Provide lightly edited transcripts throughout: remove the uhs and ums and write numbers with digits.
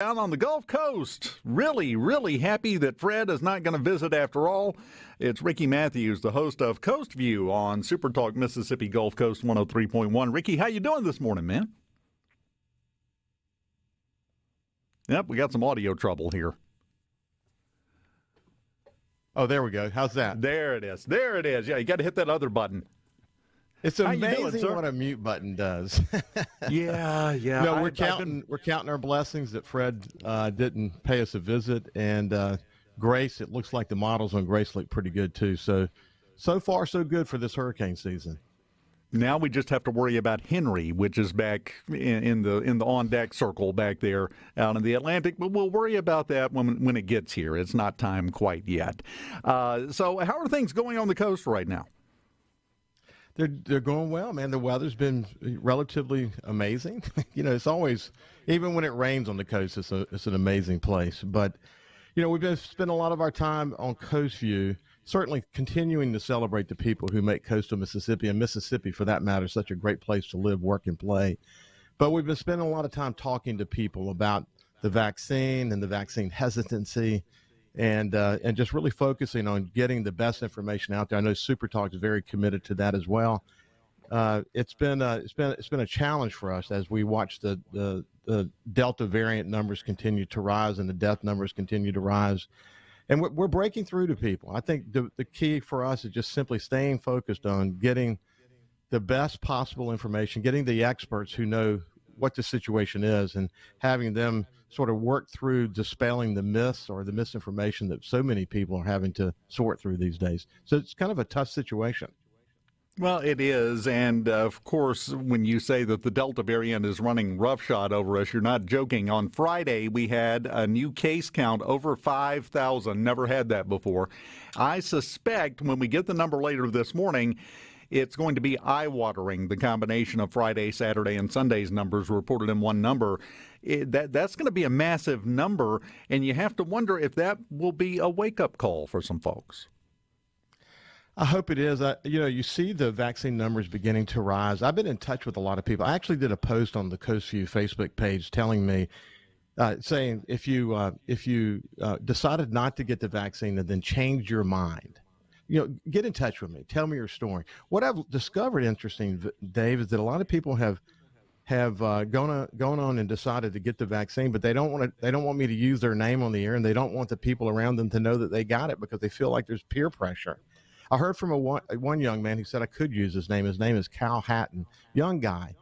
Down on the Gulf Coast. Really, really happy that Fred is not going to visit after all. It's Ricky Mathews, the host of Coast Vue on SuperTalk Mississippi Gulf Coast 103.1. Ricky, how you doing this morning, man? Yep, we got some audio trouble here. Oh, there we go. How's that? There it is. There it is. Yeah, you got to hit that other button. It's amazing what a mute button does. Yeah. No, we're counting our blessings that Fred didn't pay us a visit, and Grace. It looks like the models on Grace look pretty good too. So far so good for this hurricane season. Now we just have to worry about Henry, which is back in the on deck circle back there out in the Atlantic. But we'll worry about that when it gets here. It's not time quite yet. So how are things going on the coast right now? They're going well, man. The weather's been relatively amazing. It's always, even when it rains on the coast, it's an amazing place. But, we've been spending a lot of our time on Coast Vue, certainly continuing to celebrate the people who make coastal Mississippi, and Mississippi, for that matter, such a great place to live, work, and play. But we've been spending a lot of time talking to people about the vaccine and the vaccine hesitancy, and just really focusing on getting the best information out there. I know SuperTalk is very committed to that as well. It's been a challenge for us as we watch the Delta variant numbers continue to rise and the death numbers continue to rise, and we're breaking through to people. I think the key for us is just simply staying focused on getting the best possible information, getting the experts who know what the situation is, and having them sort of work through dispelling the myths or the misinformation that so many people are having to sort through these days. So it's kind of a tough situation. Well, it is. And, of course, when you say that the Delta variant is running roughshod over us, you're not joking. On Friday, we had a new case count over 5,000. Never had that before. I suspect when we get the number later this morning, it's going to be eye-watering, the combination of Friday, Saturday, and Sunday's numbers reported in one number. That's going to be a massive number, and you have to wonder if that will be a wake-up call for some folks. I hope it is. You see the vaccine numbers beginning to rise. I've been in touch with a lot of people. I actually did a post on the Coast Vue Facebook page telling me, saying if you decided not to get the vaccine and then changed your mind, get in touch with me. Tell me your story. What I've discovered interesting, Dave, is that a lot of people have gone on and decided to get the vaccine, but they don't want me to use their name on the air, and they don't want the people around them to know that they got it because they feel like there's peer pressure. I heard from one young man who said I could use his name. His name is Cal Hatton, young guy.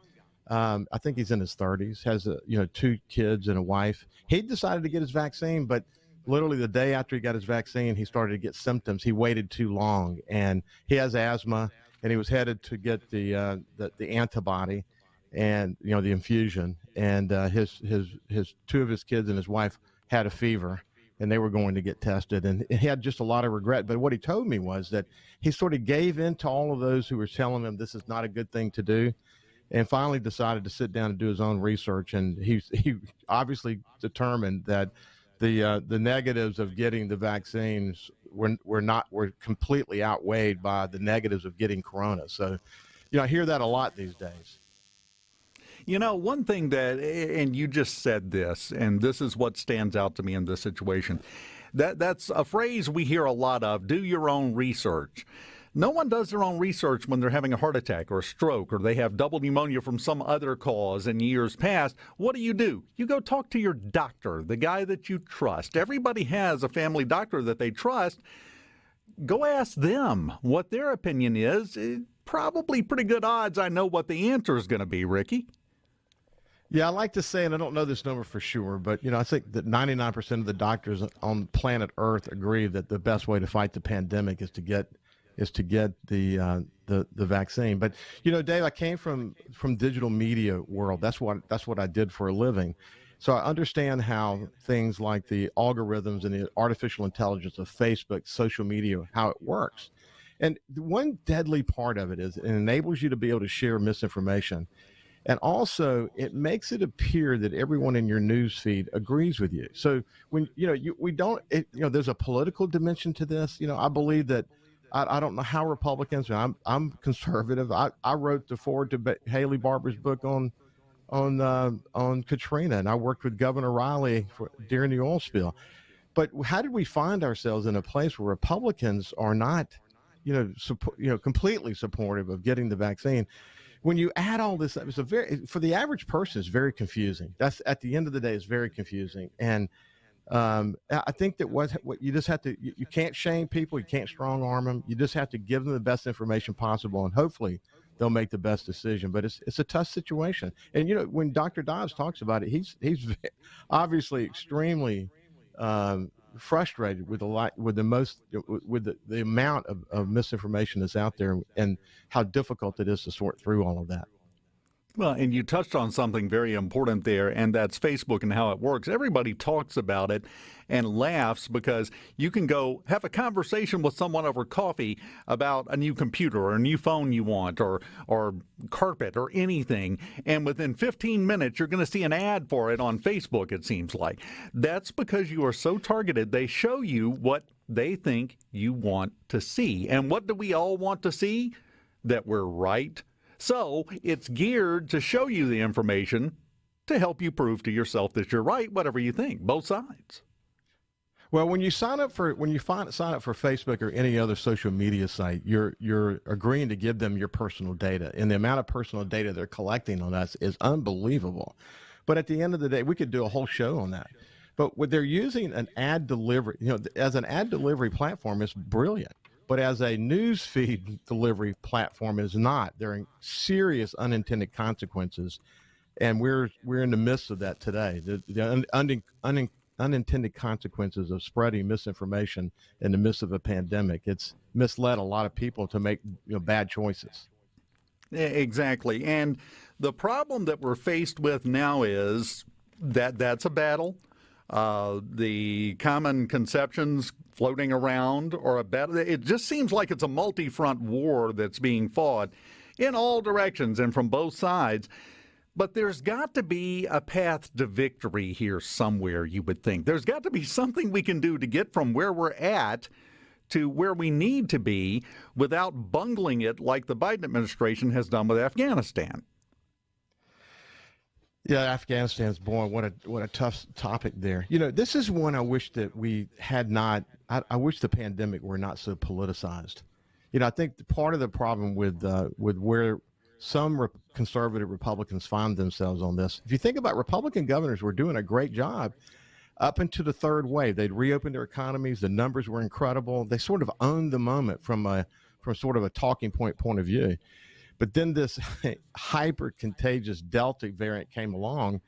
I think he's in his 30s, has 2 kids and a wife. He decided to get his vaccine, but literally the day after he got his vaccine, he started to get symptoms. He waited too long, and he has asthma, and he was headed to get the antibody and the infusion. And his 2 of his kids and his wife had a fever, and they were going to get tested, and he had just a lot of regret. But what he told me was that he sort of gave in to all of those who were telling him this is not a good thing to do, and finally decided to sit down and do his own research. And he obviously determined that the negatives of getting the vaccines were completely outweighed by the negatives of getting corona. So, I hear that a lot these days. One thing and you just said this, and this is what stands out to me in this situation. That's a phrase we hear a lot of: do your own research. No one does their own research when they're having a heart attack or a stroke, or they have double pneumonia from some other cause in years past. What do? You go talk to your doctor, the guy that you trust. Everybody has a family doctor that they trust. Go ask them what their opinion is. Probably pretty good odds I know what the answer is going to be, Ricky. Yeah, I like to say, and I don't know this number for sure, but I think that 99% of the doctors on planet Earth agree that the best way to fight the pandemic is to get the vaccine. But Dave, I came from digital media world. That's what I did for a living. So I understand how things like the algorithms and the artificial intelligence of Facebook, social media, how it works. And one deadly part of it is it enables you to be able to share misinformation. And also, it makes it appear that everyone in your news feed agrees with you. So when there's a political dimension to this. I believe that I don't know how Republicans. I'm conservative. I wrote the foreword to Haley Barbour's book on on Katrina, and I worked with Governor Riley during the oil spill. But how did we find ourselves in a place where Republicans are not, completely supportive of getting the vaccine? When you add all this, it's for the average person, it's very confusing. That's at the end of the day, it's very confusing. And I think that what you just have to, you can't shame people, you can't strong arm them. You just have to give them the best information possible, and hopefully they'll make the best decision. But it's a tough situation. And when Dr. Dobbs talks about it, he's obviously extremely frustrated with the amount of misinformation that's out there and how difficult it is to sort through all of that. Well, and you touched on something very important there, and that's Facebook and how it works. Everybody talks about it and laughs because you can go have a conversation with someone over coffee about a new computer or a new phone you want or carpet or anything, and within 15 minutes you're going to see an ad for it on Facebook, it seems like. That's because you are so targeted. They show you what they think you want to see. And what do we all want to see? That we're right. So it's geared to show you the information to help you prove to yourself that you're right, whatever you think, both sides. Well, when you sign up for Facebook or any other social media site, you're agreeing to give them your personal data, and the amount of personal data they're collecting on us is unbelievable. But at the end of the day, we could do a whole show on that. But what they're using an ad delivery, as an ad delivery platform, is brilliant. But as a news feed delivery platform, is not. There are serious unintended consequences, and we're in the midst of that today. The unintended consequences of spreading misinformation in the midst of a pandemic. It's misled a lot of people to make bad choices. Exactly. And the problem that we're faced with now is that that's a battle. The common conceptions floating around or a battle. It just seems like it's a multi-front war that's being fought in all directions and from both sides. But there's got to be a path to victory here somewhere, you would think. There's got to be something we can do to get from where we're at to where we need to be without bungling it like the Biden administration has done with Afghanistan. Yeah, Afghanistan's born. What a tough topic there. This is one I wish that we had not. I wish the pandemic were not so politicized. I think part of the problem with where some conservative Republicans find themselves on this. If you think about Republican governors, were doing a great job up into the third wave. They'd reopened their economies. The numbers were incredible. They sort of owned the moment from sort of a talking point of view. But then this hyper contagious Delta variant came along.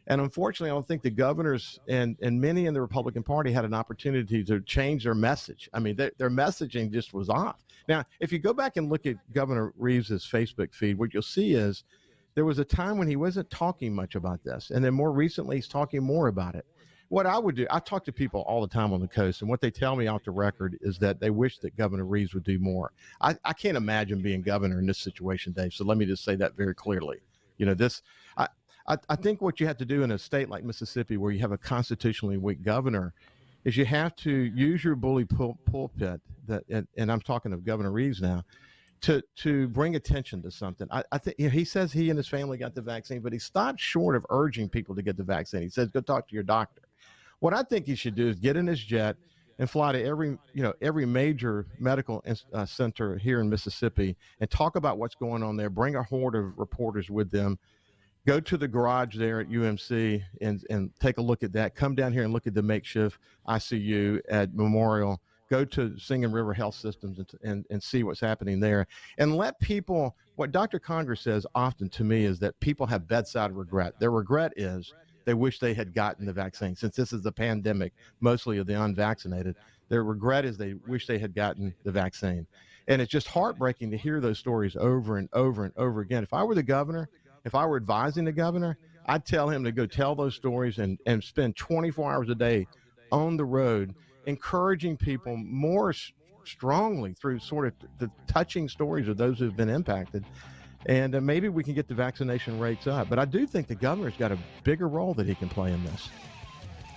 And unfortunately, I don't think the governors and many in the Republican Party had an opportunity to change their message. I mean, their messaging just was off. Now, if you go back and look at Governor Reeves's Facebook feed, what you'll see is there was a time when he wasn't talking much about this. And then more recently, he's talking more about it. What I would do, I talk to people all the time on the coast, and what they tell me off the record is that they wish that Governor Reeves would do more. I can't imagine being governor in this situation, Dave. So let me just say that very clearly. I think what you have to do in a state like Mississippi, where you have a constitutionally weak governor, is you have to use your bully pulpit, and I'm talking of Governor Reeves now, to bring attention to something. I think he says he and his family got the vaccine, but he stopped short of urging people to get the vaccine. He says, go talk to your doctor. What I think he should do is get in his jet and fly to every major medical center here in Mississippi and talk about what's going on there. Bring a horde of reporters with them. Go to the garage there at UMC and take a look at that. Come down here and look at the makeshift ICU at Memorial. Go to Singing River Health Systems and see what's happening there. And let people, what Dr. Conger says often to me is that people have bedside regret. Their regret is they wish they had gotten the vaccine. Since this is a pandemic, mostly of the unvaccinated, their regret is they wish they had gotten the vaccine. And it's just heartbreaking to hear those stories over and over and over again. If I were the governor, if I were advising the governor, I'd tell him to go tell those stories and spend 24 hours a day on the road, encouraging people more strongly through sort of the touching stories of those who've been impacted. And maybe we can get the vaccination rates up. But I do think the governor's got a bigger role that he can play in this.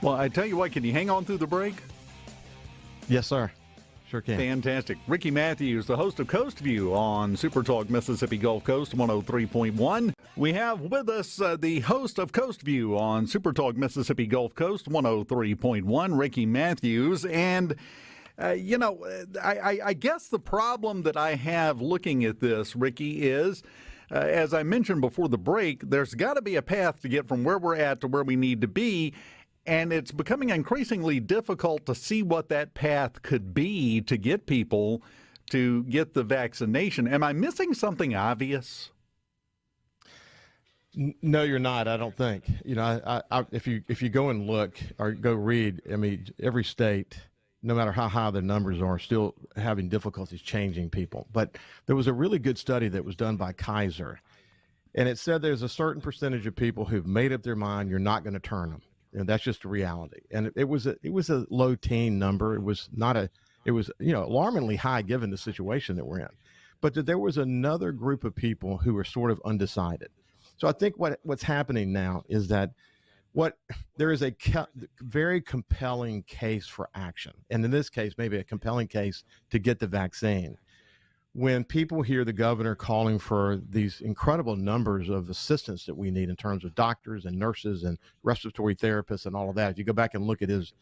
Well, I tell you what, can you hang on through the break? Yes, sir. Sure can. Fantastic. Ricky Mathews, the host of Coast Vue on SuperTalk Mississippi Gulf Coast 103.1. We have with us the host of Coast Vue on SuperTalk Mississippi Gulf Coast 103.1, Ricky Mathews. And, I guess the problem that I have looking at this, Ricky, is, as I mentioned before the break, there's got to be a path to get from where we're at to where we need to be. And it's becoming increasingly difficult to see what that path could be to get people to get the vaccination. Am I missing something obvious? No, you're not. I don't think. If you go and look or go read, I mean, every state, no matter how high the numbers are, still having difficulties changing people. But there was a really good study that was done by Kaiser, and it said there's a certain percentage of people who've made up their mind you're not going to turn them. That's just a reality. And it was a low teen number. It was alarmingly high given the situation that we're in. But that there was another group of people who were sort of undecided. So I think what's happening now is that there is a very compelling case for action. And in this case, maybe a compelling case to get the vaccine. When people hear the governor calling for these incredible numbers of assistance that we need in terms of doctors and nurses and respiratory therapists and all of that, if you go back and look at his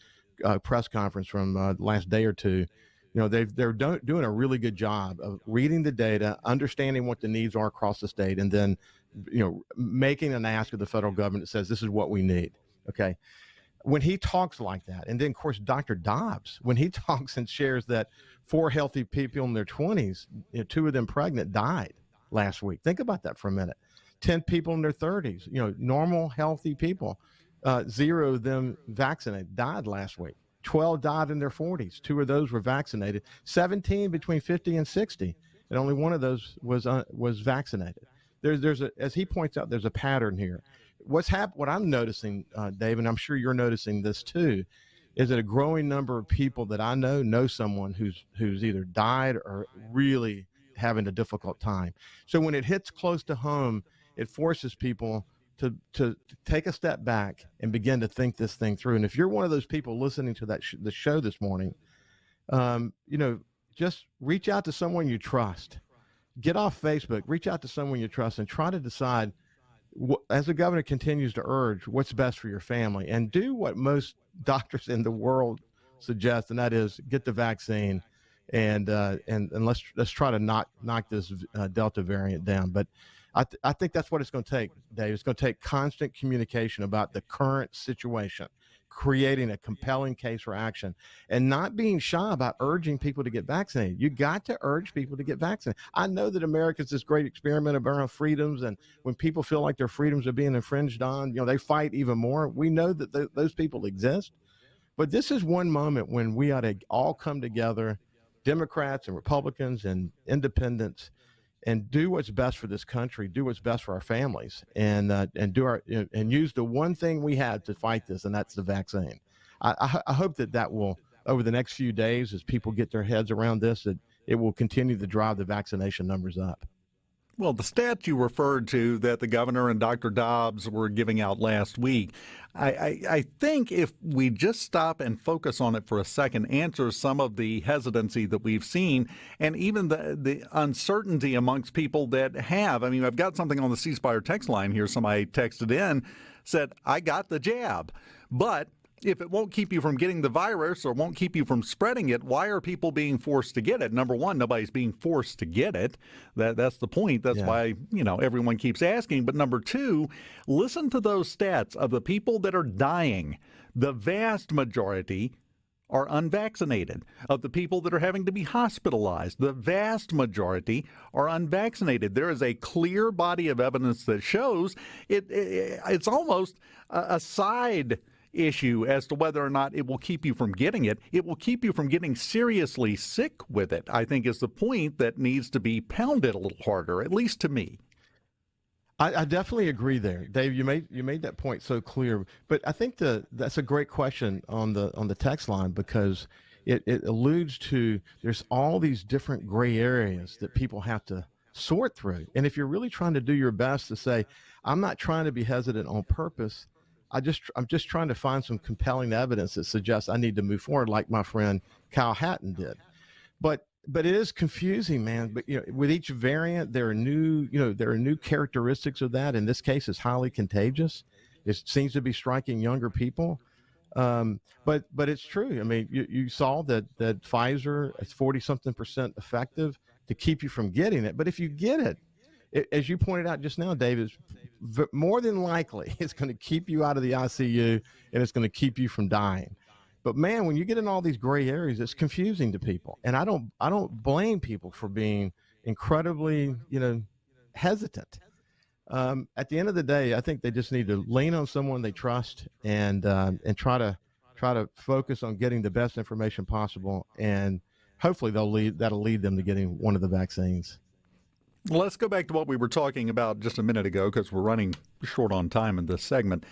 press conference from last day or two, they're doing a really good job of reading the data, understanding what the needs are across the state, and then, making an ask of the federal government that says this is what we need. Okay. When he talks like that, and then of course Dr. Dobbs, when he talks and shares that 4 healthy people in their 20s, 2 of them pregnant, died last week. Think about that for a minute. 10 people in their 30s, normal, healthy people, 0 of them vaccinated, died last week. 12 died in their 40s. 2 of those were vaccinated. 17 between 50 and 60, and only 1 of those was vaccinated. As he points out, there's a pattern here. What I'm noticing, Dave, and I'm sure you're noticing this too, is that a growing number of people that I know someone who's either died or really having a difficult time. So when it hits close to home, it forces people to take a step back and begin to think this thing through. And if you're one of those people listening to the show this morning, just reach out to someone you trust. Get off Facebook, reach out to someone you trust, and try to decide, as the governor continues to urge, what's best for your family, and do what most doctors in the world suggest, and that is get the vaccine, and let's try to knock this Delta variant down. But I think that's what it's going to take, Dave. It's going to take constant communication about the current situation, creating a compelling case for action, and not being shy about urging people to get vaccinated. You got to urge people to get vaccinated. I know that America's this great experiment around freedoms, and when people feel like their freedoms are being infringed on, they fight even more. We know that those people exist, but this is one moment when we ought to all come together, Democrats and Republicans and independents, and do what's best for this country, do what's best for our families, and use the one thing we have to fight this, and that's the vaccine. I hope that will, over the next few days, as people get their heads around this, that it will continue to drive the vaccination numbers up. Well, the stat you referred to that the governor and Dr. Dobbs were giving out last week, I think if we just stop and focus on it for a second, answers some of the hesitancy that we've seen, and even the uncertainty amongst people that have. I mean, I've got something on the C Spire text line here. Somebody texted in, said, I got the jab, but if it won't keep you from getting the virus or won't keep you from spreading it, why are people being forced to get it? Number one, nobody's being forced to get it. That's the point. That's why, everyone keeps asking. But number two, listen to those stats of the people that are dying. The vast majority are unvaccinated. Of the people that are having to be hospitalized, the vast majority are unvaccinated. There is a clear body of evidence that shows it's almost a side issue as to whether or not it will keep you from getting it. It will keep you from getting seriously sick with it, I think, is the point that needs to be pounded a little harder, at least to me. I definitely agree there, Dave. You made that point so clear, but I think that's a great question on the text line, because it alludes to there's all these different gray areas that people have to sort through. And if you're really trying to do your best to say, I'm not trying to be hesitant on purpose, I'm just trying to find some compelling evidence that suggests I need to move forward, like my friend Kyle Hatton did. but it is confusing, man. But with each variant, there are new characteristics of that. In this case, it's highly contagious. It seems to be striking younger people. But it's true. I mean, you saw that Pfizer is 40-something% effective to keep you from getting it. But if you get it, as you pointed out just now, Dave, is more than likely it's going to keep you out of the ICU and it's going to keep you from dying. But man, when you get in all these gray areas, it's confusing to people, and I don't blame people for being incredibly hesitant. At the end of the day, I think they just need to lean on someone they trust and try to focus on getting the best information possible, and hopefully that'll lead them to getting one of the vaccines. Well, let's go back to what we were talking about just a minute ago, because we're running short on time in this segment.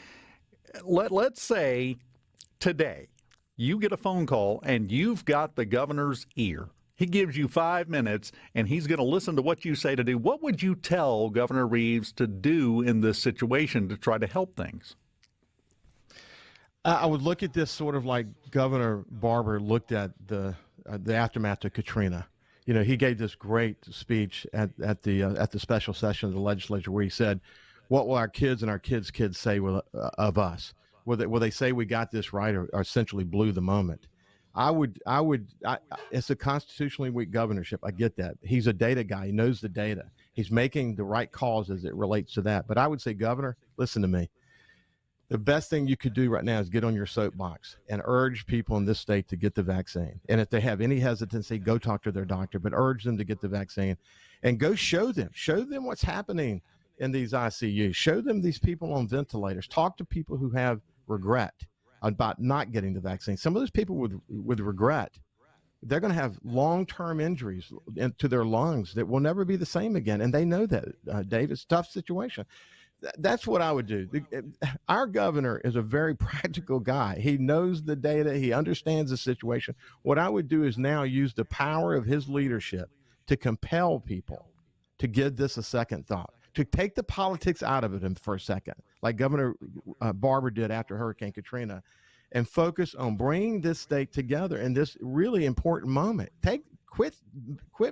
Let's say today you get a phone call and you've got the governor's ear. He gives you 5 minutes and he's going to listen to what you say to do. What would you tell Governor Reeves to do in this situation to try to help things? I would look at this sort of like Governor Barber looked at the aftermath of Katrina. He gave this great speech at the special session of the legislature where he said, "What will our kids and our kids' kids say of us? Will they say we got this right, or essentially blew the moment?" It's a constitutionally weak governorship. I get that. He's a data guy. He knows the data. He's making the right calls as it relates to that. But I would say, Governor, listen to me. The best thing you could do right now is get on your soapbox and urge people in this state to get the vaccine. And if they have any hesitancy, go talk to their doctor, but urge them to get the vaccine and go show them what's happening in these ICUs. Show them these people on ventilators. Talk to people who have regret about not getting the vaccine. Some of those people with regret, they're going to have long-term injuries to their lungs that will never be the same again. And they know that, Dave. It's a tough situation. That's what I would do. Our governor is a very practical guy. He knows the data. He understands the situation. What I would do is now use the power of his leadership to compel people to give this a second thought, to take the politics out of it for a second, like Governor Barber did after Hurricane Katrina, and focus on bringing this state together in this really important moment. Quit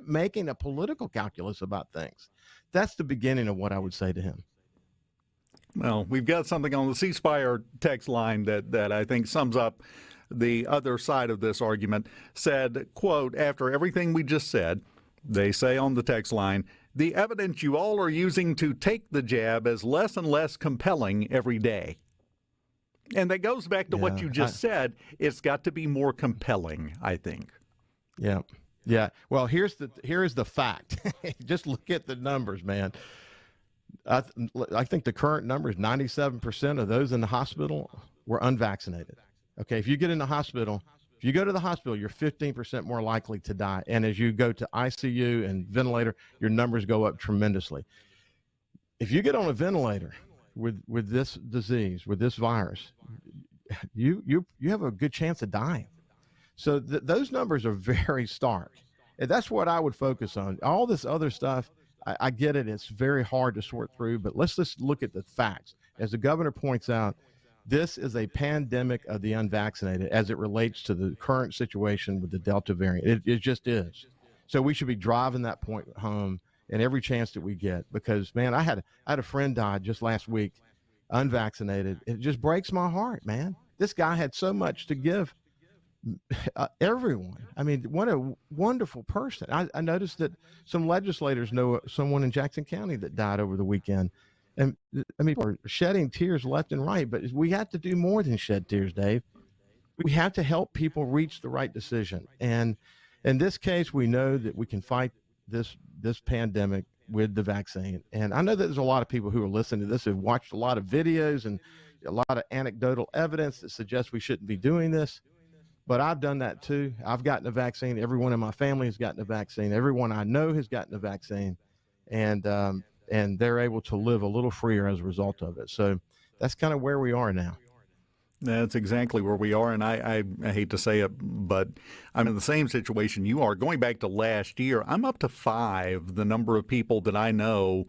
making a political calculus about things. That's the beginning of what I would say to him. Well, we've got something on the C Spire text line that I think sums up the other side of this argument. Said, quote, "After everything we just said," they say on the text line, "the evidence you all are using to take the jab is less and less compelling every day." And that goes back to what you just said. It's got to be more compelling, I think. Yeah. Yeah. Well, here is the fact. Just look at the numbers, man. I think the current number is 97% of those in the hospital were unvaccinated. Okay, if you get in the hospital, if you go to the hospital, you're 15% more likely to die. And as you go to ICU and ventilator, your numbers go up tremendously. If you get on a ventilator with this disease, with this virus, you have a good chance of dying. So those numbers are very stark. And that's what I would focus on. All this other stuff, I get it. It's very hard to sort through, but let's just look at the facts. As the governor points out, this is a pandemic of the unvaccinated as it relates to the current situation with the Delta variant. It just is. So we should be driving that point home in every chance that we get, because, man, I had a friend die just last week, unvaccinated. It just breaks my heart, man. This guy had so much to give everyone. I mean, what a wonderful person. I noticed that some legislators know someone in Jackson County that died over the weekend. And I mean, people are shedding tears left and right, but we have to do more than shed tears, Dave. We have to help people reach the right decision. And in this case, we know that we can fight this pandemic with the vaccine. And I know that there's a lot of people who are listening to this who've watched a lot of videos and a lot of anecdotal evidence that suggests we shouldn't be doing this. But I've done that too. I've gotten a vaccine. Everyone in my family has gotten a vaccine. Everyone I know has gotten a vaccine, and they're able to live a little freer as a result of it. So that's kind of where we are now. That's exactly where we are, and I hate to say it, but I'm in the same situation you are. Going back to last year, I'm up to 5, the number of people that I know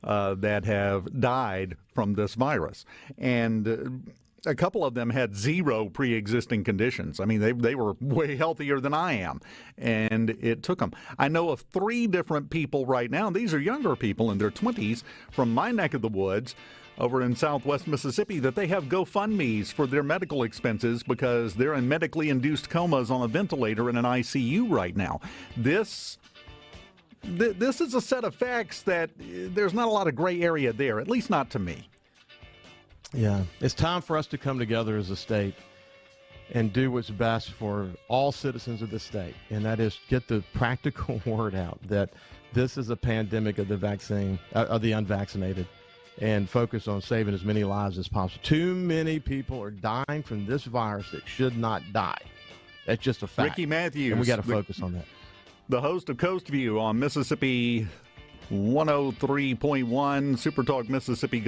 that have died from this virus. And A couple of them had zero pre-existing conditions. I mean, they were way healthier than I am, and it took them. I know of 3 different people right now. These are younger people in their 20s from my neck of the woods over in southwest Mississippi that they have GoFundMes for their medical expenses because they're in medically induced comas on a ventilator in an ICU right now. This is a set of facts that there's not a lot of gray area there, at least not to me. Yeah, it's time for us to come together as a state and do what's best for all citizens of the state, and that is get the practical word out that this is a pandemic of the vaccine, of the unvaccinated, and focus on saving as many lives as possible. Too many people are dying from this virus that should not die. That's just a fact. Ricky Mathews. And we got to focus on that. The host of Coast View on Mississippi 103.1 SuperTalk Mississippi.